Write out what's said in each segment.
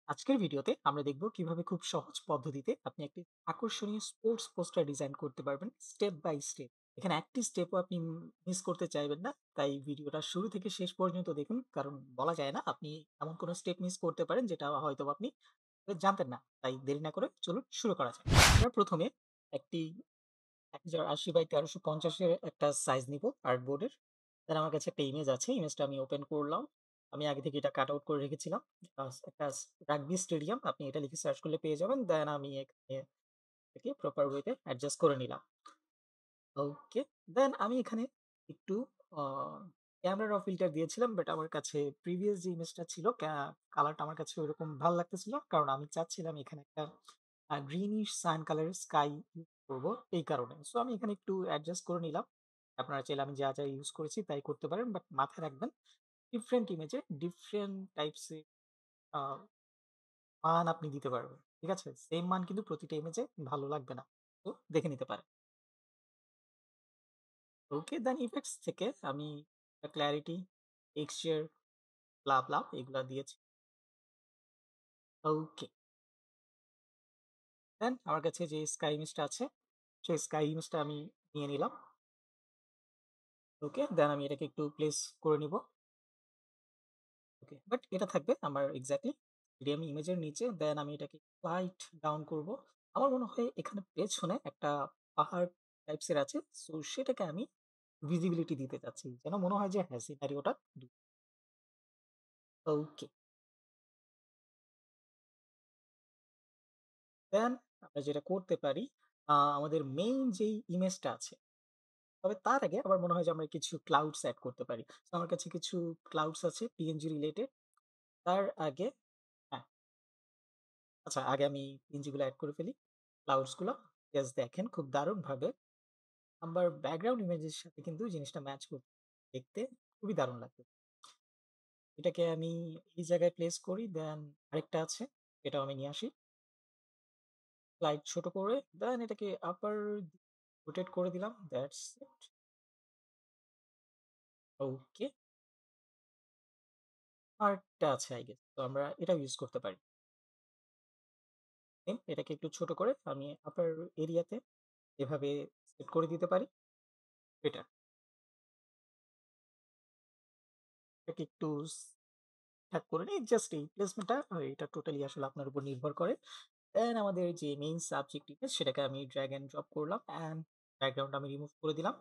আজকের ভিডিওতে আমরা দেখব কিভাবে খুব সহজ পদ্ধতিতে আপনি একটি আকর্ষণীয় স্পোর্টস পোস্টার ডিজাইন করতে পারবেন স্টেপ বাই স্টেপ। এখানে একটি স্টেপও আপনি মিস করতে চাইবেন না, তাই ভিডিওটা শুরু থেকে শেষ পর্যন্ত দেখুন, কারণ বলা যায় না আপনি এমন কোনো স্টেপ মিস করতে পারেন যেটা হয়তো আপনি জানতেন না। তাই দেরি না করে চলুন শুরু করা যাক। আমরা প্রথমে একটি 1080 বাই 1350 এর একটা সাইজ নিব আর্টবোর্ডের। দেন আমার কাছে একটা ইমেজ আছে। ইমেজটা আমি ওপেন করলাম। আমি আগে থেকে এটা কাট আউট করে রেখেছিলাম। একটা রাগবি স্টেডিয়াম আপনি এটা লিখে সার্চ করলে পেয়ে যাবেন। দেন আমি এখানে থেকে প্রপার ওয়েতে অ্যাডজাস্ট করে নিলাম। ওকে। দেন আমি এখানে একটু আ ক্যামেরা র ফিল্টার দিয়েছিলাম, বাট আমার কাছে প্রিভিয়াস যে ইমেজটা ছিল কালারটা আমার কাছে ওরকম ভাল লাগতেছিল না। কারণ আমি চাচ্ছিলাম এখানে একটা গ্রিনিশ সায়ান কালারের স্কাই ইউজ করব এই কারণে। সো আমি এখানে একটু অ্যাডজাস্ট করে নিলাম। আপনারা চাইলে আমি যা ইউজ করেছি তাই করতে পারেন। বাট মাথায় রাখবেন ডিফারেন্ট ইমেজে ডিফারেন্ট টাইপস এর আ মান আপনি দিতে পারবেন। ঠিক আছে? সেম মান কিন্তু প্রতিটা ইমেজে ভালো লাগবে না। তো দেখে নিতে পারেন। ওকে, দেন ইফেক্টস থেকে আমি ক্লারিটি, টেক্সচার, ব্লা এগুলা দিয়েছি। ওকে। দেন আমার কাছে যে স্কাই ইমেজটা আছে, সেই স্কাই ইমেজটা আমি নিয়ে নিলাম। ওকে, দেন আমি এটাকে একটু প্লেস করে নিব। ওকে, বাট এটা থাকবে আমার এক্সাক্টলি মিডিয়াম ইমেজের নিচে। দেন আমি এটাকে স্লাইড ডাউন করব। আমার মনে হয় এখানে পেছনে একটা পাহাড় টাইপস এর আছে। সো সেটাকে আমি ভিজিবিলিটি দিতে চাচ্ছি। যেন মনে হয় যে হ্যাঁ, সিনারিওটা ওকে। দেন আমরা যেটা করতে পারি, আমাদের মেইন যেই ইমেজটা আছে, তবে তার আগে আমার মনে হয় যে আমরা কিছু ক্লাউডস এড করতে পারি। সো আমার কাছে কিছু ক্লাউডস আছে পিএনজি রিলেটেড। তার আগে হ্যাঁ, আচ্ছা আগে আমি পিএনজি গুলো এড করে ফেলি। ক্লাউডস গুলো। জাস্ট দেখেন খুব দারুণভাবে আমার ব্যাকগ্রাউন্ড ইমেজের সাথে কিন্তু জিনিসটা ম্যাচ করছে। দেখতে খুবই দারুণ লাগবে। এটাকে আমি এই জায়গায় প্লেস করি। দেন আরেকটা আছে, এটাও আমি নিয়ে আসি। স্লাইড ছোট করে দেন এটাকে আপার রোটেট করে দিলাম। That's it. ওকে। আরেকটা আছে আই গেস। তো আমরা এটাও ইউজ করতে পারি। এটাকে একটু ছোট করে আমি আপার এরিয়াতে এভাবে সেট করে দিতে পারি। বেটার। এটাকে একটু ঠিকঠাক করে নিই। জাস্ট এই প্লেসমেন্টটা এটা টোটালি আসলে আপনার উপর নির্ভর করে। দেন আমাদের যে মেইন সাবজেক্ট ইমেজ সেটাকে আমি ড্র্যাগ অ্যান্ড ড্রপ করলাম অ্যান্ড ব্যাকগ্রাউন্ড আমি রিমুভ করে দিলাম।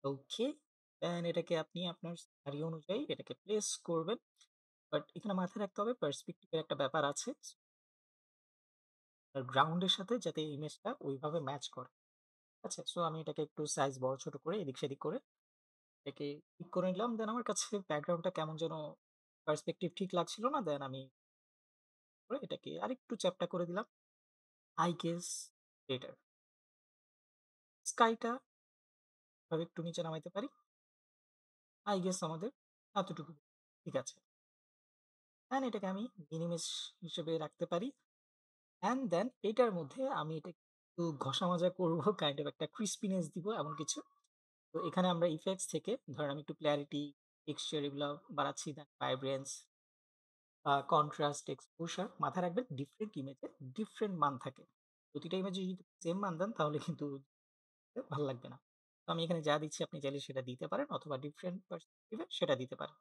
ওকে। দেন এটাকে আপনি আপনার সিনারি অনুযায়ী এটাকে প্লেস করবেন। বাট এখানে মাথায় রাখতে হবে পার্সপেক্টিভ এর একটা ব্যাপার আছে। আর গ্রাউন্ড এর সাথে যাতে ইমেজটা ওইভাবে ম্যাচ করে। ঠিক আছে? সো আমি এটাকে একটু সাইজ বড় ছোট করে এদিক সেদিক করে এটাকে ঠিক করে নিলাম। দেন আমার কাছে ব্যাকগ্রাউন্ডটা কেমন যেন পার্সপেক্টিভ ঠিক লাগছিল না। দেন আমি করে এটাকে আরেকটু চ্যাপ্টা করে দিলাম। I guess better. স্কাইটা এভাবে একটু নিচে নামাইতে পারি। আই গেস আমাদের এতটুকু ঠিক আছে। অ্যান্ড এটাকে আমি মিনিমেজ হিসেবে রাখতে পারি। অ্যান্ড দেন এটার মধ্যে আমি এটা একটু ঘষা মাজা করব, কাইন্ড অফ একটা ক্রিস্পিনেস দিব এমন কিছু। তো এখানে আমরা ইফেক্টস থেকে ধরেন আমি একটু ক্লারিটি, টেক্সচার এগুলা বাড়াচ্ছি, দেন ভাইব্রেন্স, কন্ট্রাস্ট, এক্সপোজার। মাথায় রাখবেন ডিফারেন্ট ইমেজে ডিফারেন্ট মান থাকে। প্রতিটা ইমেজে যদি সেম মান দেন তাহলে কিন্তু ভালো লাগবে না। তো আমি এখানে যা দিচ্ছি আপনি চাইলে সেটা দিতে পারেন অথবা ডিফারেন্ট পার্সপেক্টিভে সেটা দিতে পারেন।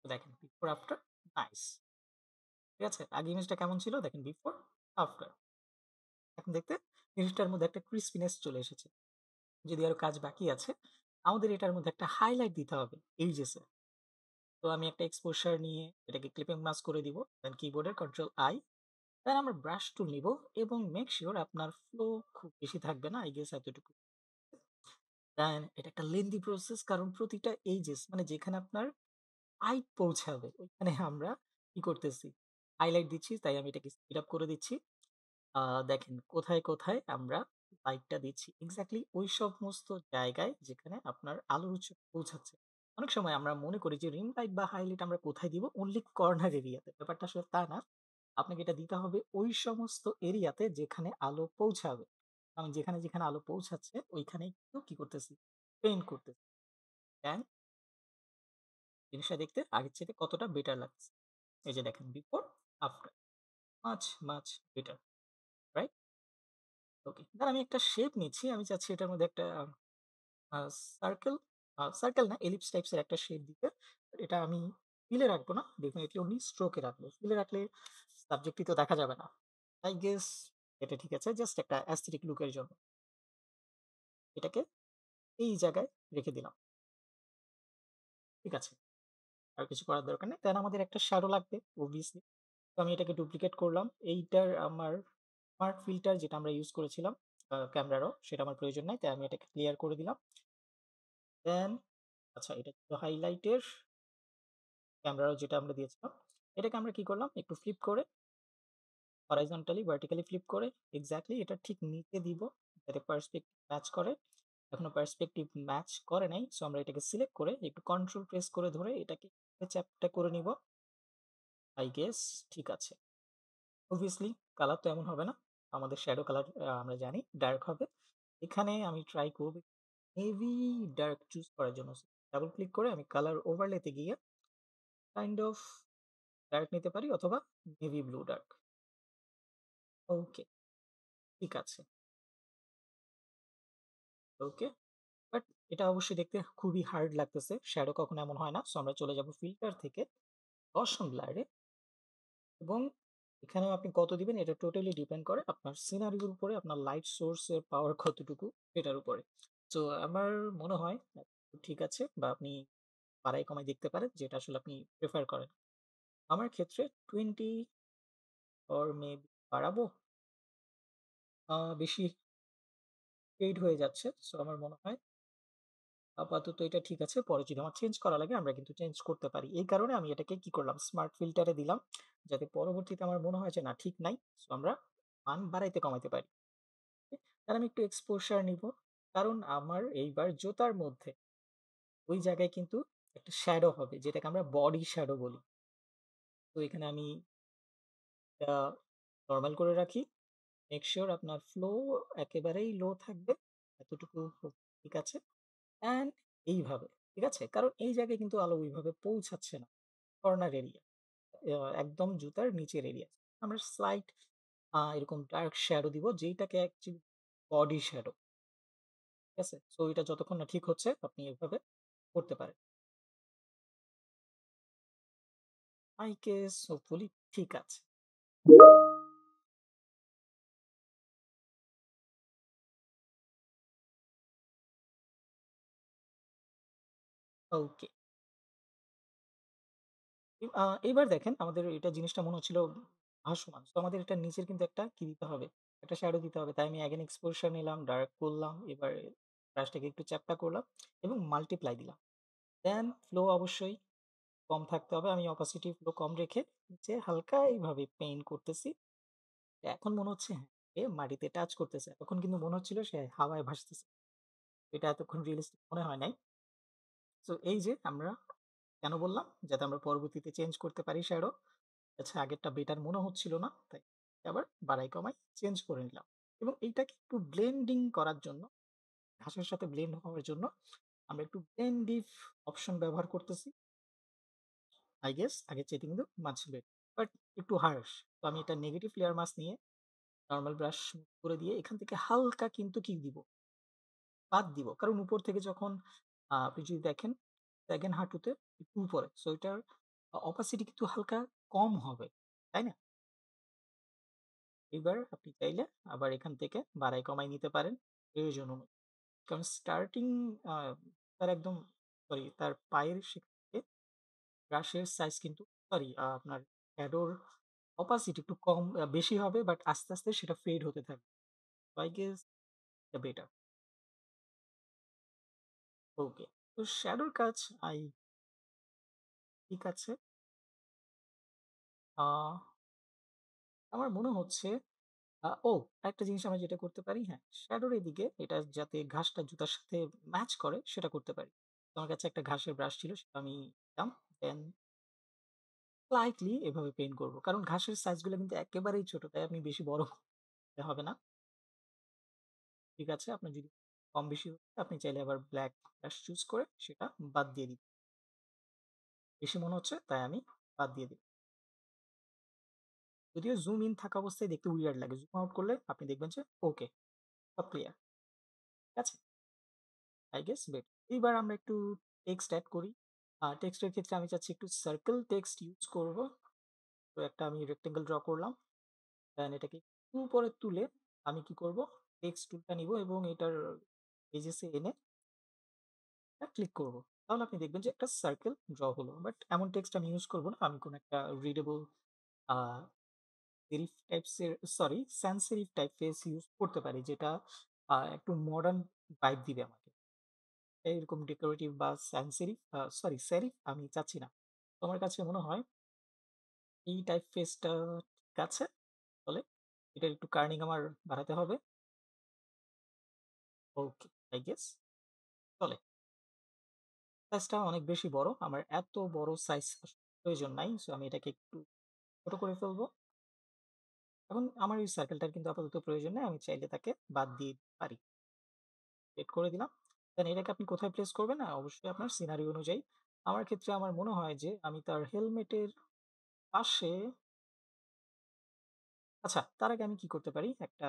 তো দেখেন বিফোর আফটার নাইস। ঠিক আছে? আগে ইমেজটা কেমন ছিল দেখেন বিফোর, আফটার। এখন দেখতে জিনিসটার মধ্যে একটা ক্রিস্পিনেস চলে এসেছে। যদি আরো কাজ বাকি আছে, আমাদের এটার মধ্যে একটা হাইলাইট দিতে হবে এজেস এ। তো আমি একটা এক্সপোজার নিয়ে এটাকে ক্লিপিং মাস্ক করে দিব। দেন কিবোর্ডের কন্ট্রোল আই। দেন আমরা ব্রাশ টুল নিব এবং মেক সিউর আপনার ফ্লো খুব বেশি থাকবে না। আই গেস এতটুকু। দেন এটা একটা লেন্দি প্রসেস, কারণ প্রতিটা এজেস মানে যেখানে আপনার হাইট পৌঁছাবে ওইখানে আমরা কি করতেছি? হাইলাইট দিচ্ছি। তাই আমি এটাকে স্পিড আপ করে দিচ্ছি। দেখেন কোথায় আমরা লাইটটা দিচ্ছি। এক্সাক্টলি ওই সমস্ত জায়গায় যেখানে আপনার আলোর উৎস পৌঁছাচ্ছে। অনেক সময় আমরা মনে করি যে রিং লাইট বা হাইলাইট আমরা কোথায় দিব? অনলি কর্নার এরিয়াতে। ব্যাপারটা আসলে তা না। আপনাকে এটা দিতে হবে ওই সমস্ত এরিয়াতে যেখানে আলো পৌঁছাবে। আমি যেখানে আলো পৌঁছাচ্ছে ওইখানেই কিন্তু কি করতেছি? পেইন্ট করতেছি। দেন জিনিসটা দেখতে আগের চাইতে কতটা বেটার লাগছে। এই যে দেখেন before, after, much better, right? Okay. Then আমি একটা শেপ নিচ্ছি। আমি চাচ্ছি এটার মধ্যে একটা আ সার্কেল, সার্কেল না, এলিপস টাইপস এর একটা শেপ দিতে। এটা আমি ফিল এ রাখবো না। ডেফিনিটলি অনলি স্ট্রোক এ রাখবো। ফিল এ রাখলে সাবজেক্টই তো দেখা যাবে না। আই গেস এটা ঠিক আছে। জাস্ট একটা অ্যাস্থেটিক লুক এর জন্য। এটাকে এই জায়গায় রেখে দিলাম। ঠিক আছে। আর কিছু করার দরকার নেই। দেন আমাদের একটা শ্যাডো লাগবে obviously। তো আমি এটাকে ডুপ্লিকেট করলাম। এইটার আমার স্মার্ট ফিল্টার যেটা আমরা ইউজ করেছিলাম ক্যামেরারও, সেটা আমার প্রয়োজন নাই। তাই আমি এটাকে ক্লিয়ার করে দিলাম। দেন আচ্ছা, এটা ছিল হাইলাইটের ক্যামেরারও যেটা আমরা দিয়েছিলাম। এটাকে আমরা কি করলাম? একটু ফ্লিপ করে হরাইজন্টালি ভার্টিক্যালি ফ্লিপ করে এক্সাক্টলি এটা ঠিক নিচে দিব, যাতে পার্সপেক্টিভ ম্যাচ করে। এখনো পার্সপেক্টিভ ম্যাচ করে নাই। সো আমরা এটাকে সিলেক্ট করে একটু কন্ট্রোল প্রেস করে ধরে এটাকে চ্যাপ্টা করে নিব। আই গেস ঠিক আছে। অবভিয়াসলি কালার তো এমন হবে না। আমাদের শ্যাডো কালার আমরা জানি ডার্ক হবে। এখানে আমি ট্রাই করব হেভি ডার্ক চুজ করার জন্য। ডাবল ক্লিক করে আমি কালার ওভারলেতে গিয়ে কাইন্ড অফ ডার্ক নিতে পারি অথবা নেভি ব্লু ডার্ক। ওকে, ঠিক আছে। ওকে। বাট এটা অবশ্যই দেখতে খুবই হার্ড লাগতেছে। শ্যাডো কখনো এমন হয় না। সো আমরা চলে যাব ফিল্টার থেকে গসন ব্লারে, এবং এখানেও আপনি কত দিবেন এটা টোটালি ডিপেন্ড করে আপনার সিনারিওর উপরে, আপনার লাইট সোর্স এর পাওয়ার কতটুকু এটার উপরে। তো আমার মনে হয় ঠিক আছে, বা আপনি বাড়াই কমাই দেখতে পারেন যেটা আসলে আপনি প্রেফার করেন। আমার ক্ষেত্রে 20 অর মেবি বাড়াবো। বেশি ফেড হয়ে যাচ্ছে। সো আমার মনে হয় আপাতত এটা ঠিক আছে। পরে যদি আমার চেঞ্জ করা লাগে আমরা কিন্তু চেঞ্জ করতে পারি। এই কারণে আমি এটাকে কি করলাম? স্মার্ট ফিল্টারে দিলাম। যাতে পরবর্তীতে আমার মনে হয় যে না ঠিক নাই। সো আমরা মান বাড়াইতে কমাইতে পারি। তাহলে আমি একটু এক্সপোজার নিব। কারণ আমার এইবার জুতার মধ্যে ওই জায়গায় কিন্তু একটা শ্যাডো হবে যেটাকে আমরা বডি শ্যাডো বলি। তো এখানে আমি এটা নরমাল করে রাখি। মেক সিউর আপনার ফ্লো একেবারেই লো থাকবে। এতটুকু ঠিক আছে। অ্যান্ড এইভাবে, ঠিক আছে? কারণ এই জায়গায় কিন্তু আলো ওইভাবে পৌঁছাচ্ছে না। কর্নার এরিয়া, একদম জুতার নিচের এরিয়া। আমরা স্লাইট এরকম ডার্ক শ্যাডো দিব যেইটাকে অ্যাকচুয়ালি বডি শ্যাডো। ঠিক আছে? সো এটা যতক্ষণ না ঠিক হচ্ছে আপনি এভাবে করতে পারেন। আই গেস হোপফুলি ঠিক আছে। ওকে। এইবার দেখেন আমাদের এটা জিনিসটা মনে হচ্ছিল ভাসমান। তো আমাদের এটার নিচের কিন্তু একটা কি দিতে হবে? একটা শ্যাডো দিতে হবে। তাই আমি এগেইন এক্সপোজার নিলাম, ডার্ক করলাম। এবার ব্রাশটাকে একটু চ্যাপ্টা করলাম এবং মাল্টিপ্লাই দিলাম। দেন ফ্লো অবশ্যই কম থাকতে হবে। আমি অপাসিটি ফ্লো কম রেখে নিচে হালকা এইভাবে পেইন্ট করতেছি। এখন মনে হচ্ছে হ্যাঁ, এ মাটিতে টাচ করতেছে। তখন কিন্তু মনে হচ্ছিল সে হাওয়ায় ভাসতেছে। এটা এতক্ষণ রিয়ালিস্টিক মনে হয় নাই। সো এই যে আমরা কেন বললাম? যাতে আমরা পরবর্তীতে চেঞ্জ করতে পারি শ্যাডো। আচ্ছা, আগেরটা বেটার মনে হচ্ছিল না। তাই আবার বাড়াই কমাই চেঞ্জ করে নিলাম। এবং এইটাকে একটু ব্লেন্ডিং করার জন্য, ঘাসের সাথে ব্লেন্ড হওয়ার জন্য আমরা একটু ব্লেন্ডিফ অপশন ব্যবহার করতেছি। আই গেস আগের চাইতে কিন্তু মাচ বেটার। বাট একটু হার্শ। তো আমি এটা নেগেটিভ লেয়ার মাস্ক নিয়ে নরমাল ব্রাশ করে দিয়ে এখান থেকে হালকা কিন্তু কি দিব? বাদ দিব। কারণ উপর থেকে যখন আপনি যদি দেখেন সেকেন্ড হাঁটুতে একটু উপরে। সো এটার অপাসিটি কিন্তু হালকা কম হবে। তাই না? এবার আপনি চাইলে আবার এখান থেকে বাড়াই কমাই নিতে পারেন প্রয়োজন অনুযায়ী। কারণ স্টার্টিং আ তার একদম তার পায়ের সেখান থেকে ব্রাশের সাইজ কিন্তু আপনার শ্যাডোর অপাসিটি একটু কম বেশি হবে, বাট আস্তে, আস্তে সেটা ফেড হতে থাকবে। সো আই গেস এটা বেটার। ওকে। তো শ্যাডোর কাজ ঠিক আছে। আ আমার মনে হচ্ছে আরেকটা জিনিস আমরা যেটা করতে পারি, হ্যাঁ, শ্যাডোর এদিকে এটা যাতে ঘাসটা জুতার সাথে ম্যাচ করে সেটা করতে পারি। তো আমার কাছে একটা ঘাসের ব্রাশ ছিল সেটা আমি নিলাম। দেন স্লাইটলি এভাবে পেইন্ট করব। কারণ ঘাসের সাইজগুলো কিন্তু একেবারেই ছোট। তাই আপনি বেশি বড় করতে হবে না। ঠিক আছে? আপনার যদি কম বেশি হচ্ছে আপনি চাইলে আবার ব্লাক ব্রাশ চুজ করে সেটা বাদ দিয়ে দিন। বেশি মনে হচ্ছে তাই আমি বাদ দিয়ে দিই। যদিও জুম ইন থাকা অবস্থায় দেখতে উইয়ার্ড লাগে। জুম আউট করলে আপনি দেখবেন যে ওকে, সব ক্লিয়ার। ঠিক আছে? I guess bet. এইবার আমরা একটু টেক্সট এড করি। টেক্সটের ক্ষেত্রে আমি চাচ্ছি একটু সার্কেল টেক্সট ইউজ করব। তো একটা আমি রেক্টেঙ্গল ড্র করলাম। দেন এটাকে একটু উপরে তুলে আমি কি করব? টেক্সট টুলটা নিব এবং এটার এজেসে এনে ক্লিক করব। তাহলে আপনি দেখবেন যে একটা সার্কেল ড্র হলো। বাট এমন টেক্সট আমি ইউজ করব না। আমি কোনো একটা রিডেবল আ সেরিফ টাইপস এর sorry Sans serif typeface use করতে পারি যেটা একটু মডার্ন ভাইব দিবে আমাকে। এরকম ডেকোরেটিভ বা সান্স সেরিফ সেরিফ আমি চাচ্ছি না। তো আমার কাছে মনে হয় এই টাইপফেসটা ঠিক আছে। ফলে এটার একটু কার্নিং আমার বাড়াতে হবে। ওকে, আই গেস চলে। সাইজটা অনেক বেশি বড়। আমার এত বড় সাইজ প্রয়োজন নাই। সো আমি এটাকে একটু ছোট করে ফেলবো। এখন আমার এই সার্কেলটার কিন্তু আপাতত প্রয়োজন নেই। আমি চাইলে তাকে বাদ দিয়ে দিতে পারি। সেট করে দিলাম। দেন এটাকে আপনি কোথায় প্লেস করবেন? অবশ্যই আপনার সিনারি অনুযায়ী। আমার ক্ষেত্রে আমার মনে হয় যে আমি তার হেলমেটের পাশে আচ্ছা, তার আগে আমি কি করতে পারি? একটা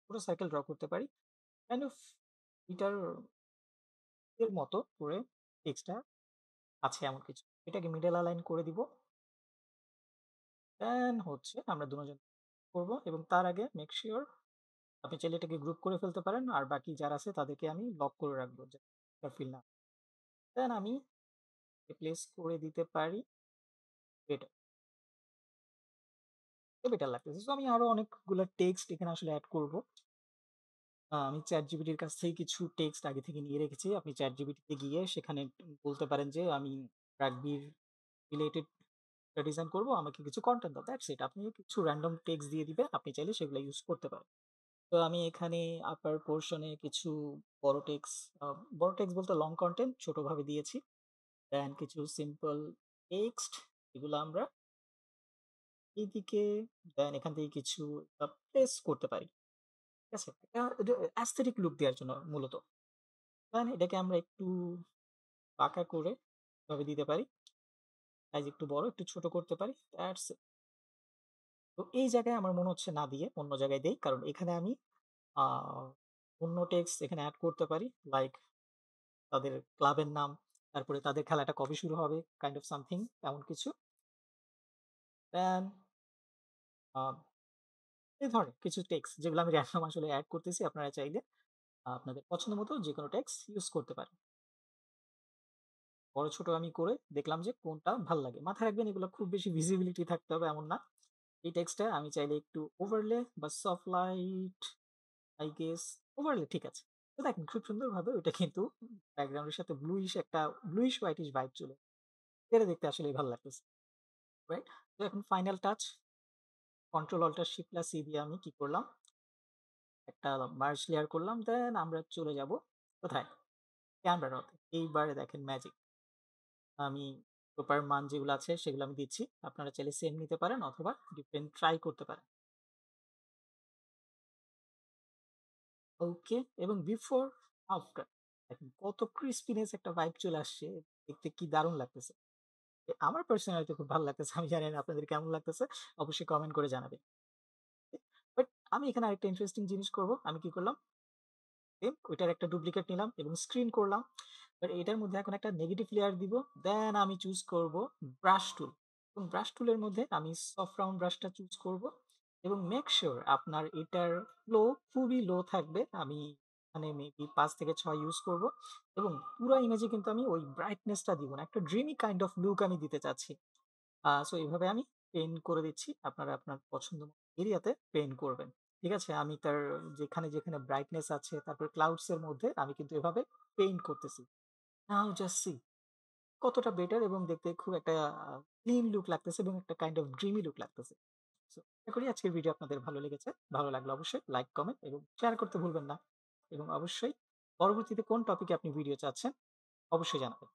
ছোট সার্কেল ড্র করতে পারি। কাইন্ড অফ এটার এর মতো করে টেক্সটটা আছে এমন কিছু। এটাকে মিডল অ্যালাইন করে দিব। দেন হচ্ছে আমরা দুজন করব এবং তার আগে মেক সিউর আপনি চাইলে এটাকে গ্রুপ করে ফেলতে পারেন। আর বাকি যারা আছে তাদেরকে আমি লক করে রাখবো যাতে ফিল না। দেন আমি রিপ্লেস করে দিতে পারি এটা। বেটার লাগতেছে। সো আমি আরো অনেকগুলা টেক্সট এখানে আসলে এড করব। আমি ChatGPT এর কাছ থেকে কিছু টেক্সট আগে থেকে নিয়ে রেখেছি। আপনি ChatGPT তে গিয়ে সেখানে বলতে পারেন যে, "আমি রাগবির রিলেটেড একটা ডিজাইন করব। আমাকে কিছু কনটেন্ট দাও।" That's it. আপনি কিছু র‍্যান্ডম টেক্সট দিয়ে দিবে। আপনি চাইলে সেগুলো ইউজ করতে পারেন। তো আমি এখানে আপার পোরশন এ কিছু বড় টেক্সট আ বড় টেক্সট বলতে লং কনটেন্ট ছোটভাবে দিয়েছি। দেন কিছু সিম্পল টেক্সট এগুলো আমরা এইদিকে দেন এখান থেকে কিছু প্লেস করতে পারি। ঠিক আছে? এটা অ্যাস্থেটিক লুক দেওয়ার জন্য মূলত। দেন এটাকে আমরা একটু বাঁকা করে এভাবে দিতে পারি। সাইজ একটু বড়, একটু ছোট করতে পারি। That's it. তো এই জায়গায় আমার মনে হচ্ছে না দিয়ে অন্য জায়গায় দেই। কারণ এখানে আমি আ অন্য টেক্সট এখানে এড করতে পারি। লাইক তাদের ক্লাবের নাম, তারপরে তাদের খেলাটা কবে শুরু হবে, কাইন্ড অফ সামথিং এমন কিছু। দেন আ এই ধরনের কিছু টেক্সট যেগুলো আমি র‍্যান্ডম আসলে এড করতেছি। আপনারা চাইলে আপনাদের পছন্দ মতো যেকোনো টেক্সট ইউজ করতে পারেন। বড় ছোট আমি করে দেখলাম যে কোনটা ভাল লাগে। মাথায় রাখবেন এগুলো খুব বেশি ভিজিবিলিটি থাকতে হবে এমন না। এই টেক্সটটা আমি চাইলে একটু ওভারলে বা soft light I guess overlay ঠিক আছে। তো দেখেন খুব সুন্দরভাবে ওইটা কিন্তু ব্যাকগ্রাউন্ডের সাথে ব্লুইশ হোয়াইটিশ ভাইব চলে। এটা দেখতে আসলেই ভালো লাগতেছে। রাইট? তো এখন final touch control alt shift plus C দিয়ে আমি কি করলাম? একটা মার্জ লেয়ার করলাম। দেন আমরা চলে যাব কোথায়? ক্যানভা তে। এইবারে দেখেন ম্যাজিক। আমি প্রপার মান যেগুলো আছে সেগুলো আমি দিচ্ছি। আপনারা চাইলে সেম নিতে পারেন অথবা ডিফারেন্ট ট্রাই করতে পারেন। ওকে এবং বিফোর আফটার দেখেন কত ক্রিস্পিনেস একটা ভাইব চলে আসছে। দেখতে কি দারুণ লাগতেছে। আমার পার্সোনালিতে খুব ভালো লাগতেছে। আমি জানি না আপনাদের কেমন লাগতেছে। অবশ্যই কমেন্ট করে জানাবেন। বাট আমি এখানে আরেকটা ইন্টারেস্টিং জিনিস করব। আমি কি করলাম? সেম ওইটার একটা ডুপ্লিকেট নিলাম এবং স্ক্রিন করলাম। বাট এটার মধ্যে এখন একটা নেগেটিভ লেয়ার দিব। দেন আমি চুজ করব ব্রাশ টুল। এবং ব্রাশ টুলের মধ্যে আমি সফট রাউন্ড ব্রাশটা চুজ করব এবং মেক সিউর আপনার এটার ফ্লো খুবই লো থাকবে। আমি এখানে মেবি ৫ থেকে ৬ ইউজ করব এবং পুরা ইমেজে কিন্তু আমি ওই ব্রাইটনেসটা দিব না। একটা ড্রিমি কাইন্ড অফ লুক আমি দিতে চাচ্ছি। সো এভাবে আমি পেইন্ট করে দিচ্ছি। আপনারা আপনার পছন্দ মতো এরিয়াতে পেইন্ট করবেন। ঠিক আছে? আমি তার যেখানে ব্রাইটনেস আছে, তারপর ক্লাউডস এর মধ্যে আমি কিন্তু এভাবে পেইন্ট করতেছি। নাও জাস্ট সি কতটা বেটার এবং দেখতে খুব একটা ক্লিন লুক লাগতেছে এবং একটা কাইন্ড অফ ড্রিমি লুক লাগতেছে। সো আশা করি আজকের ভিডিও আপনাদের ভালো লেগেছে। ভালো লাগলে অবশ্যই লাইক, কমেন্ট এবং শেয়ার করতে ভুলবেন না। এবং অবশ্যই পরবর্তীতে কোন টপিকে আপনি ভিডিও চাচ্ছেন অবশ্যই জানাবেন।